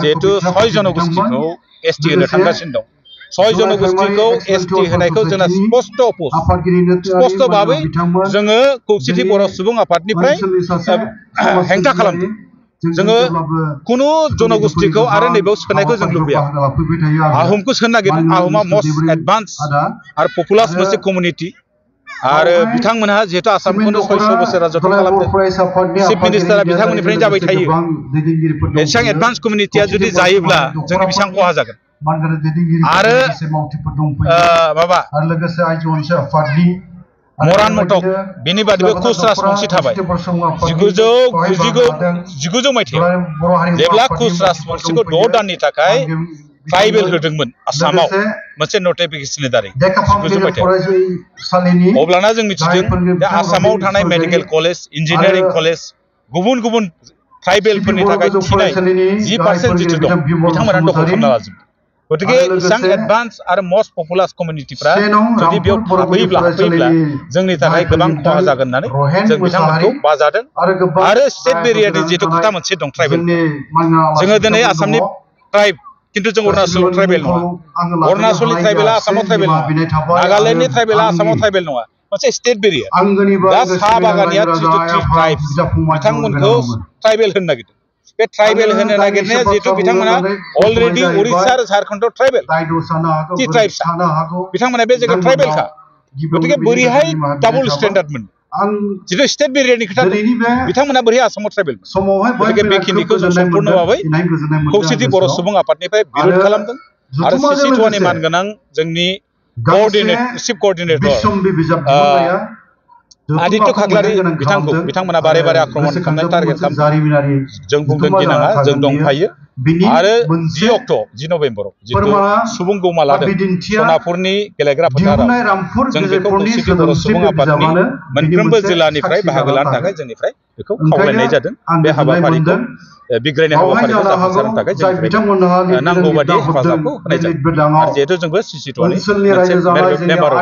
जिहेतु 6 जनगोष्ठीखौ एसटी होनो थांगासिनो दं 6 जनगोष्ठीखौ एसटी होनायखौ जोंना स्पष्ट भाबै जोङो खौसेथि बर' सुबुं आफादनिफ्राय हेंथा खालामदों जोङो कुनु जनगोष्ठीखौ आरो नैबेयाव सोनायखौ जों लुबैया आहमखौ सोनो नागिरदों आहमा मोस्ट एडभान्स आरो पपुलार मोनसे कमिउनिटि आरो बिथांमोनहा जिहेतु आसामखौनो 600 बोसोर राजत्व खालामदों चिफ मिनिस्टारा बिथांमोननिफ्रायनो जाबाय थायो एसेबां एडभान्स कमिउनिटिया जुदि जायोब्ला जोंनि बेसेबां खहा जागोन आरो माबा मरान मटक बेनि बादैबो कुच राजबंशी थाबाय 1990 मायथाइयाव जेब्ला कुच राजबंशीखौ 6 दाननि थाखाय ट्राइबेल होदोंमोन आसामाव मोनसे नटिफिकेशननि दारै 1990 मायथाइयाव अब्लाना जों मिथिदों दा आसामाव थानाय मेडिकेल कलेज इन्जिनियारिं कलेज गुबुन गुबुन ट्राइबेलफोरनि थाखाय थिनाय 10% जिथु दं बिथांमोना दखल खालामना लाजोबदों गतिके इसां एडभान्स आरो मोस्ट पपुलार कमिउनिटिफ्रा जुदि बेयाव थाफैयोब्ला जोंनि थाखाय गोबां खहा जागोन होननानै जों बिथांमोनखौ बाजादों आरो स्टेट बेरियारनि जिथु खोथा मोनसे दं ट्राइबेल जोङो दिनै आसामनि ट्राइब किन्तु जों अरुणाचल ट्राइबेल नङा अरुणाचलनि ट्राइबेला आसामाव ट्राइबेल नङा नागालेन्डनि ट्राइबेला आसामाव ट्राइबेल नङा मोनसे स्टेट बेरियार दा साहा बागानिया जिथु ट्राइब्स बिथांमोनखौ ट्राइबेल होनो नागिरदों बे ट्राइबेल होनो नागिरनाया जिहेतु बिथांमोना अलरेडि उड़िसा आरो झारखन्डआव ट्राइबेल टि ट्राइब्स बिथांमोना बे जायगायाव ट्राइबेलखा गतिके बोरैहाय डाबल स्टेन्डार्ड मोन जिथु स्टेट बेरियारनि खोथा बिथांमोना बोरैहाय आसामाव ट्राइबेल गतिके बेखिनिखौ जों सम्पूर्ण भाबै खौसेथि बर' सुबुं आफादनिफ्राय बिरोध खालामदों आरो सिसिटुवानि मानगोनां जोंनि चिफ कोअर्डिनेटर आदित्य खाख्लारि बिथांमोना बारे बारे आक्रमण खालामनाय टारगेट खालामदों जों बुंदों गिनाङा जों दंफायो आरो 10 नभेम्बराव जितु सुबुं गौमा लादों सनापुरनि गेलेग्रा फोथाराव जों बेखौ खौसेथि बर' सुबुं आफादनि मोनफ्रोमबो जिल्लानिफ्राय बाहागो लानो थाखाय जोंनिफ्राय बेखौ खावलायनाय जादों बे हाबाफारिखौ बिग्रायनाय हाबाफारिखौ जाफुंसारनो थाखाय जोंनिफ्राय नांगौ बादि हेफाजाबखौ होनाय जादों आरो जिहेतु जोंबो सिसिटुवानि मोनसे मेम्बार